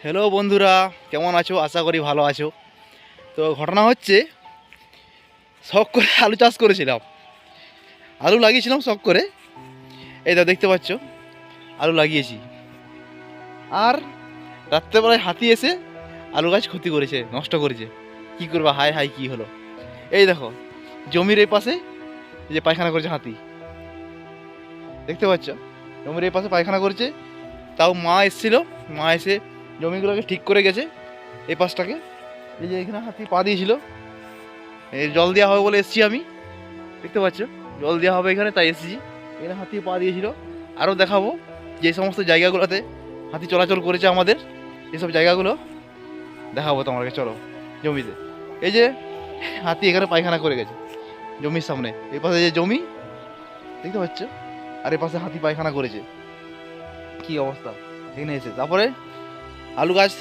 Hello বন্ধুরা, কেমন আছো? আশা করি ভালো আছো। তো ঘটনা হচ্ছে, শখ করে আলু চাষ করেছিলাম, আলু লাগিয়েছিলাম শখ করে। এই তো দেখতে পাচ্ছ, আলু লাগিয়েছি। আর রাত্রেবেলায় হাতি এসে আলু গাছ ক্ষতি করেছে, নষ্ট করেছে। কি করবা, হাই হাই কি হলো। এই দেখো, জমির এই পাশে এই যে পায়খানা করেছে হাতি, দেখতে পাচ্ছ? জমির এই পাশে পায়খানা করেছে। তাও মা এসেছিল, মা এসে জমিগুলোকে ঠিক করে গেছে। এই পাশটাকে, এই যে এখানে হাতি পা দিয়েছিল, এই জল দেওয়া হবে বলে এসেছি আমি, দেখতে পাচ্ছ? জল দেওয়া হবে এখানে, তাই এসেছি। এখানে হাতি পা দিয়েছিল। আরও দেখাবো যে সমস্ত জায়গাগুলোতে হাতি চলাচল করেছে আমাদের, এসব জায়গাগুলো দেখাবো তোমাকে। চলো জমিতে, এই যে হাতি এখানে পায়খানা করে গেছে জমির সামনে। এই পাশে যে জমি দেখতে পাচ্ছ, আর এই পাশে হাতি পায়খানা করেছে। কি অবস্থা এখানে এসে। তারপরে আলু গাছ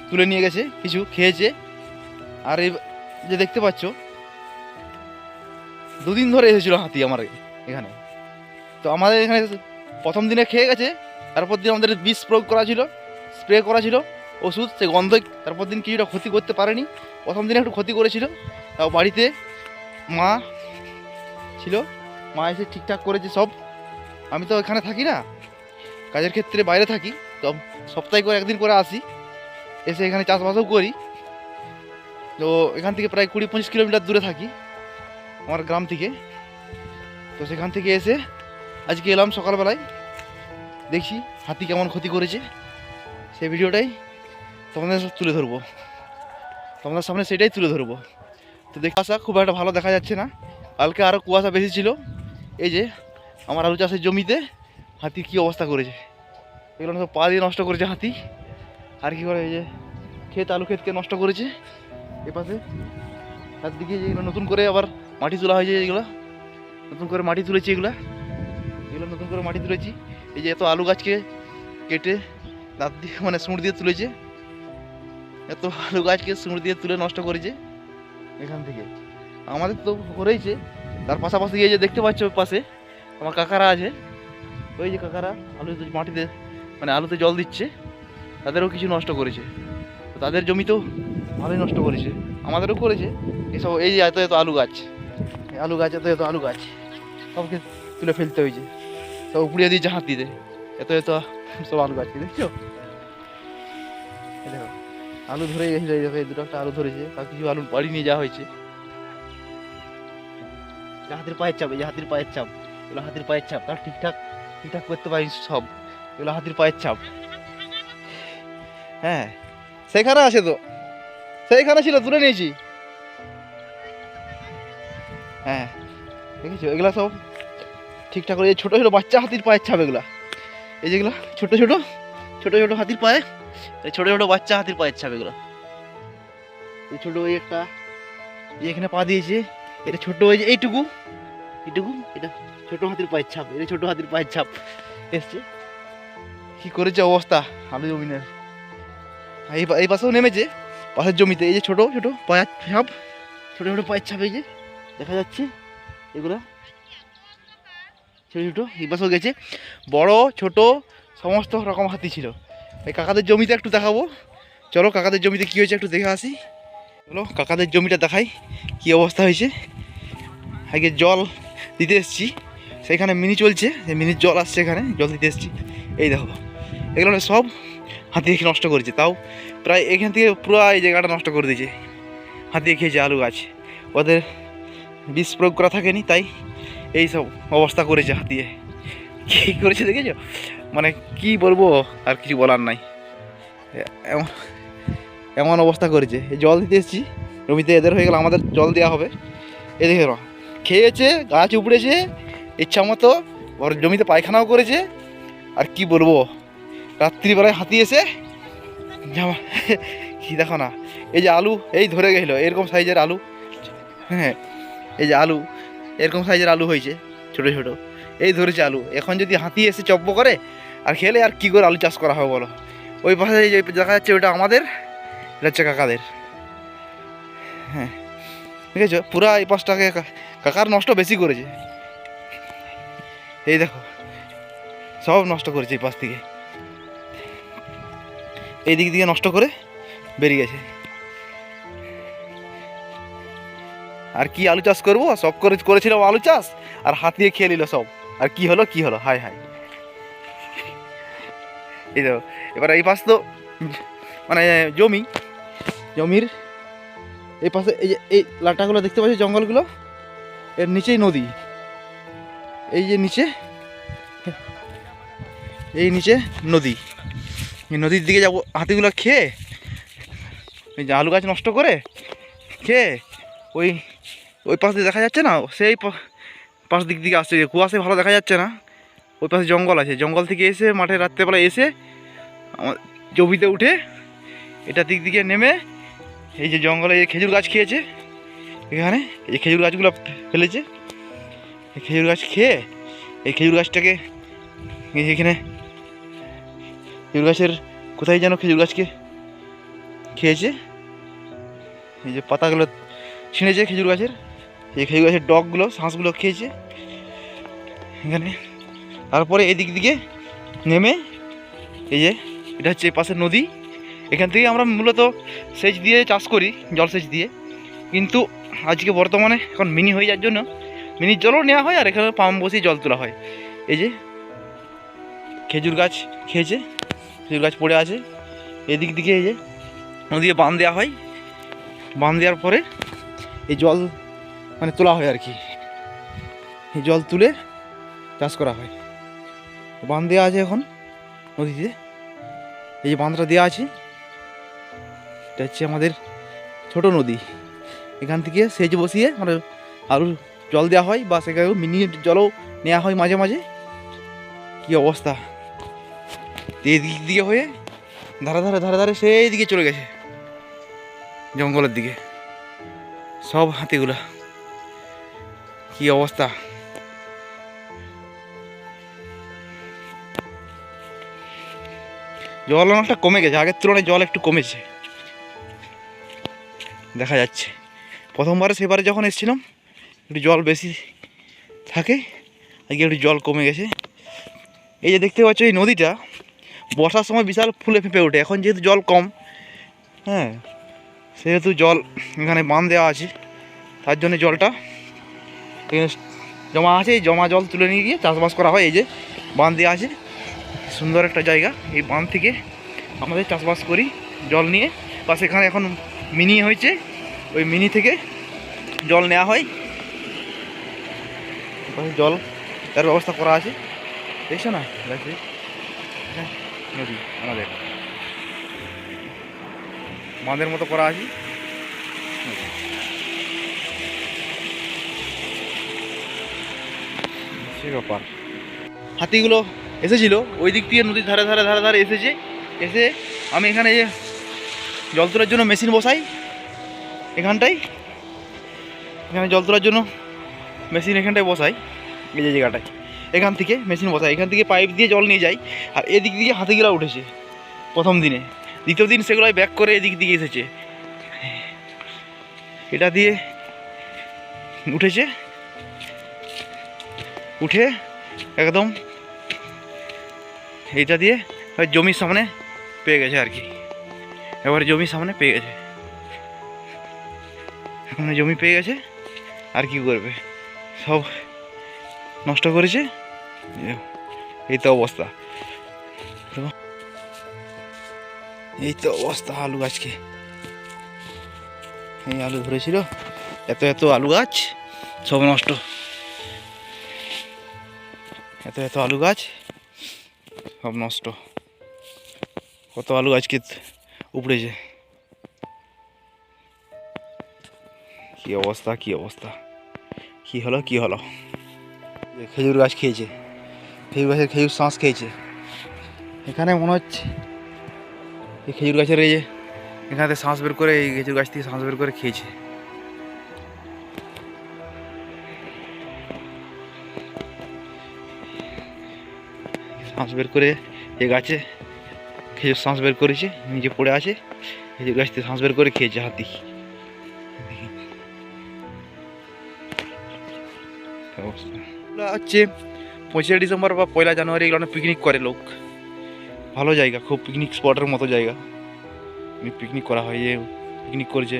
তুলে নিয়ে গেছে, কিছু খেয়েছে। আর এই যে দেখতে পাচ্ছ, দুদিন ধরে এসেছিল হাতি আমার এখানে। তো আমাদের এখানে প্রথম দিনে খেয়ে গেছে, তারপর দিন আমাদের বিষ প্রয়োগ করা ছিল, স্প্রে করা ছিল ওষুধ, সে গন্ধই তারপর দিন কিছুটা ক্ষতি করতে পারেনি। প্রথম দিনে একটু ক্ষতি করেছিল, তাও বাড়িতে মা ছিল, মা এসে ঠিকঠাক করেছে সব। আমি তো এখানে থাকি না, কাজের ক্ষেত্রে বাইরে থাকি, তো সপ্তাহে করে একদিন করে আসি, এসে এখানে চাষবাসও করি। তো এখান থেকে প্রায় 20-25 কিলোমিটার দূরে থাকি আমার গ্রাম থেকে। তো সেখান থেকে এসে আজকে এলাম সকালবেলায়, দেখছি হাতি কেমন ক্ষতি করেছে। সেই ভিডিওটাই তোমাদের তুলে ধরবো, তোমাদের সামনে সেটাই তুলে ধরবো। তো দেখে আসা খুব একটা ভালো দেখা যাচ্ছে না, কালকে আরও কুয়াশা বেশি ছিল। এই যে আমার আলু চাষের জমিতে হাতি কী অবস্থা করেছে, এগুলো সব পা দিয়ে নষ্ট করেছে হাতি। আর কি করে, এই যে ক্ষেত, আলু ক্ষেতকে নষ্ট করেছে। এপাশে তার দিকে যেগুলো নতুন করে আবার মাটি তোলা হয়েছে, এগুলো নতুন করে মাটি তুলেছি, এগুলো নতুন করে মাটি তুলেছি। এই যে এত আলু গাছকে কেটে দাঁত দিয়ে মানে সুঁড় দিয়ে তুলেছে, এত আলু গাছকে সুঁড় দিয়ে তুলে নষ্ট করেছে এখান থেকে। আমাদের তো করেইছে, তার পাশাপাশি এই যে দেখতে পাচ্ছ ওই পাশে আমার কাকারা আছে, ওই যে কাকারা আলুতে মাটিতে মানে আলুতে জল দিচ্ছে, তাদেরও কিছু নষ্ট করেছে। তো তাদের জমিতেও ভালোই নষ্ট করেছে, আমাদেরও করেছে এসব। এই যে এত এত আলু গাছ, আলু গাছ, এত এত আলু গাছ সবকে তুলে ফেলতে হয়েছে, সব উপড়িয়ে দিয়েছে হাতিতে। এত এত সব আলু গাছ দেখছো, দেখো আলু ধরে গেছিল। এই দেখো, এই দুটো একটা আলু ধরেছে, তার কিছু আলু বাড়ি নিয়ে যাওয়া হয়েছে। হাতির পায়ের চাপ, এই যে হাতির পায়ের চাপ, এগুলো হাতির পায়ের চাপ, তার ঠিকঠাক ঠিকঠাক করতে পারি সব, এগুলো হাতির পায়ের চাপ। হ্যাঁ, সেখানে আছে তো, সেইখানে ছিল, তুলে নিয়েছি। হ্যাঁ দেখেছো, এগুলা সব ঠিকঠাক করে। এই ছোটো ছোটো বাচ্চা হাতির পায়ের ছাপ এগুলা, এই যেগুলো ছোটো ছোটো ছোটো ছোটো হাতির পায়ে, এই ছোটো ছোটো বাচ্চা হাতির পায়ের ছাপ এগুলো। এই ছোটো ওই একটা এখানে পা দিয়েছে, এটা ছোটো ওই যে এইটুকু এইটুকু, এটা ছোটো হাতির পায়ের ছাপ, এটা ছোটো হাতির পায়ের ছাপ এসছে। কি করেছে অবস্থা আলু জমিনের। এই পাশেও নেমেছে, পাশের জমিতে এই যে ছোটো ছোটো পায়ের ছাপ, ছোটো ছোটো পায়ের ছাপ, এই যে দেখা যাচ্ছে এগুলা ছোটো ছোটো। এই পাশেও গেছে, বড় ছোট সমস্ত রকম হাতি ছিল। এই কাকাদের জমিতে একটু দেখাবো, চলো কাকাদের জমিতে কী হয়েছে একটু দেখে আসি। চলো কাকাদের জমিটা দেখাই কি অবস্থা হয়েছে। আগে জল দিতে এসেছি, সেখানে মিনি চলছে, মিনির জল আসছে, এখানে জল দিতে এসেছি। এই দেখো, এগুলো সব হাতি নষ্ট করেছে, তাও প্রায় এখান থেকে পুরো এই জায়গাটা নষ্ট করে দিয়েছে। হাতি খেয়েছে আলু গাছ, ওদের বিষ প্রয়োগ করা থাকেনি, তাই এই সব অবস্থা করেছে হাতিয়ে। কী করেছে দেখেছো, মানে কি বলবো, আর কিছু বলার নাই। এমন এমন অবস্থা করেছে। এই জল দিতে এসেছি জমিতে, এদের হয়ে গেল, আমাদের জল দেওয়া হবে। এ দেখে খেয়েছে, গাছ উপড়েছে ইচ্ছা মতো, ওর জমিতে পায়খানাও করেছে। আর কি বলবো, রাত্রিবেলায় হাতি এসে জামা কি দেখো না, এই যে আলু এই ধরে গেছিলো এরকম সাইজের আলু। হ্যাঁ, এই যে আলু এরকম সাইজের আলু হয়েছে, ছোটো ছোটো এই ধরেছে আলু। এখন যদি হাতি এসে চপ্প করে আর খেলে, আর কি করে আলু চাষ করা হবে বলো। ওই পাশে যে দেখা যাচ্ছে ওটা আমাদের, এটা হচ্ছে কাকাদের। হ্যাঁ ঠিক আছে, পুরা এই পাশটাকে কাকার নষ্ট বেশি করেছে। এই দেখো সব নষ্ট করেছে এই পাশ থেকে, এই দিক দিয়ে নষ্ট করে বেরিয়ে গেছে। আর কি আলু চাষ করবো, সব করেছিলাম আলু চাষ, আর হাত দিয়ে খেয়ে নিল সব। আর কি হলো হায় হায়। এই তো এবার এই পাশ তো মানে জমির এই পাশে এই যে এই লাটাগুলো দেখতে পাচ্ছি, জঙ্গলগুলো, এর নিচেই নদী। এই যে নিচে, এই নিচে নদী, এই নদীর দিকে যাবো হাতিগুলো খেয়ে, এই যে আলু গাছ নষ্ট করে খেয়ে ওই পাশ দিয়ে দেখা যাচ্ছে না, সেই পাশ দিকে আসছে, কুয়াশায় ভালো দেখা যাচ্ছে না। ওই পাশে জঙ্গল আছে, জঙ্গল থেকে এসে মাঠে রাত্রেবেলা এসে আমার জমিতে উঠে এটা দিকে নেমে এই যে জঙ্গলে এই খেজুর গাছ খেয়েছে, এখানে এই খেজুর গাছগুলো ফেলেছে। এই খেজুর গাছ খেয়ে এই খেজুর গাছটাকে এখানে খেজুর গাছের কোথায় যেন খেজুর গাছকে খেয়েছে, এই যে পাতাগুলো ছিঁড়েছে খেজুর গাছের, এই খেজুর গাছের ডগগুলো শাঁসগুলো খেয়েছে এখানে। তারপরে এই দিকে নেমে এই যে এটা হচ্ছে এই পাশের নদী, এখান থেকে আমরা মূলত সেচ দিয়ে চাষ করি, জলসেচ দিয়ে। কিন্তু আজকে বর্তমানে এখন মিনি হয়ে যাওয়ার জন্য মিনির জলও নেওয়া হয়, আর এখানে পাম্প বসিয়ে জল তোলা হয়। এই যে খেজুর গাছ খেয়েছে, খেজুর গাছ পড়ে আছে, এদিক দিকে এই যে নদী বাঁধ দেওয়া হয়, বাঁধ দেওয়ার পরে এই জল মানে তোলা হয় আর কি, এই জল তুলে চাষ করা হয়। বাঁধ দেওয়া আছে এখন নদীতে, এই যে বাঁধটা দেওয়া আছে, এটা হচ্ছে আমাদের ছোট নদী। এখান থেকে সেচ বসিয়ে মানে আলু জল দেওয়া হয়, বা সেখানে মিনি জলও নেওয়া হয় মাঝে মাঝে। কী অবস্থা, এই দিক দিকে হয়ে ধারে সেই দিকে চলে গেছে জঙ্গলের দিকে সব হাতিগুলা। কি অবস্থা, জল অনেকটা কমে গেছে, আগের তুলনায় জল একটু কমেছে দেখা যাচ্ছে। প্রথমবারে সেবারে যখন এসেছিলাম একটু জল বেশি থাকে, আজকে একটু জল কমে গেছে। এই যে দেখতে পাচ্ছ এই নদীটা বর্ষার সময় বিশাল ফুলে ফেঁপে ওঠে, এখন যেহেতু জল কম, হ্যাঁ, সেহেতু জল এখানে বাঁধ দেওয়া আছে, তার জন্য জলটা এখানে জমা আছে। এই জমা জল তুলে নিয়ে গিয়ে চাষবাস করা হয়। এই যে বাঁধ দেওয়া আছে, সুন্দর একটা জায়গা, এই বাঁধ থেকে আমাদের চাষবাস করি জল নিয়ে। বা সেখানে এখন মিনি হয়েছে, ওই মিনি থেকে জল নেওয়া হয়, জল তার ব্যবস্থা করা আছে, দেখছো না নদী আমাদের বাঁধের মতো করা আছে। সে ব্যাপার, হাতিগুলো এসেছিল ওই দিক দিয়ে নদীর ধারে এসেছে, এসে আমি এখানে জল তোলার জন্য মেশিন বসাই, এখানে জল তোলার জন্য মেশিন এখানটায় বসাই, এই যে জায়গাটায়, এখান থেকে মেশিন বসাই, এখান থেকে পাইপ দিয়ে জল নিয়ে যাই। আর এদিক দিয়ে হাতিগুলো উঠেছে প্রথম দিনে, দ্বিতীয় দিন সেগুলো ব্যাক করে এদিক দিকে এসেছে, এটা দিয়ে উঠেছে, উঠে একদম এইটা দিয়ে জমির সামনে পেয়ে গেছে আর কি। এবারে জমির সামনে পেয়ে গেছে, এখন জমি পেয়ে গেছে, আর কি করবে, সব নষ্ট করেছে। এই তো অবস্থা, এই তো অবস্থা আলু গাছকে, এই আলু ধরেছিল, এত আলু গাছ সব নষ্ট, এত আলু গাছ সব নষ্ট, কত আলু গাছকে উপড়েছে। কি অবস্থা কি হলো, খেজুর গাছ খেয়েছে, খেজুর গাছের খেজুর শাঁস খেয়েছে। এখানে মনে হচ্ছে এই খেজুর গাছের এই যে এখানে শাঁস বের করে, এই খেজুর গাছ থেকে শাঁস বের করে খেয়েছে। শাঁস বের করে এই গাছে খেজুর শাঁস বের করেছে, নিচে পড়ে আছে, খেজুর গাছ থেকে শাঁস বের করে খেয়েছে হাতি। হচ্ছে 25 ডিসেম্বর বা 1 জানুয়ারি এগুলো পিকনিক করে লোক, ভালো জায়গা, খুব পিকনিক স্পটের মতো জায়গা। পিকনিক করা হয়, যে পিকনিক করেছে।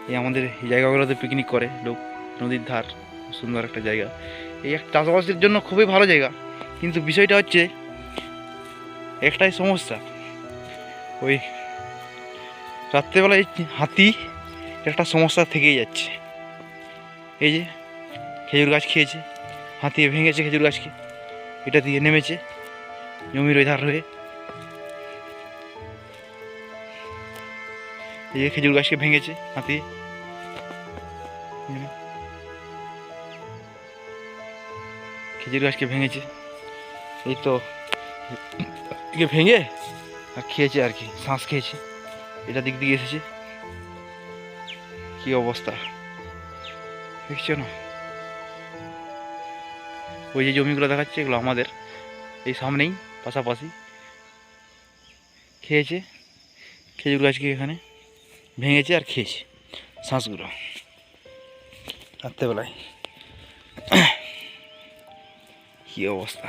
এই আমাদের এই জায়গাগুলোতে পিকনিক করে লোক, নদীর ধার, সুন্দর একটা জায়গা। এই এক চাষবাসের জন্য খুবই ভালো জায়গা, কিন্তু বিষয়টা হচ্ছে একটাই সমস্যা, ওই রাত্রেবেলায় হাতি একটা সমস্যা থেকেই যাচ্ছে। এই যে খেজুর গাছ খেয়েছে, হাতি ভেঙেছে খেজুর গাছকে, এটা দিয়ে নেমেছে জমির ওই ধার হয়ে। এই যে খেজুর গাছকে ভেঙেছে হাতি, খেজুর গাছকে ভেঙেছে, এই তো ভেঙে আর খেয়েছে আর কি, শ্বাস খেয়েছে, এটা দিক দিয়ে এসেছে। কি অবস্থা দেখছো না? ওই যে জমিগুলো দেখাচ্ছে এগুলো আমাদের, এই সামনেই পাশাপাশি। খেয়েছে খেজুর গাছকে, এখানে ভেঙেছে আর খেয়েছে শ্বাসগুলো রাত্রেবেলায়। কি অবস্থা!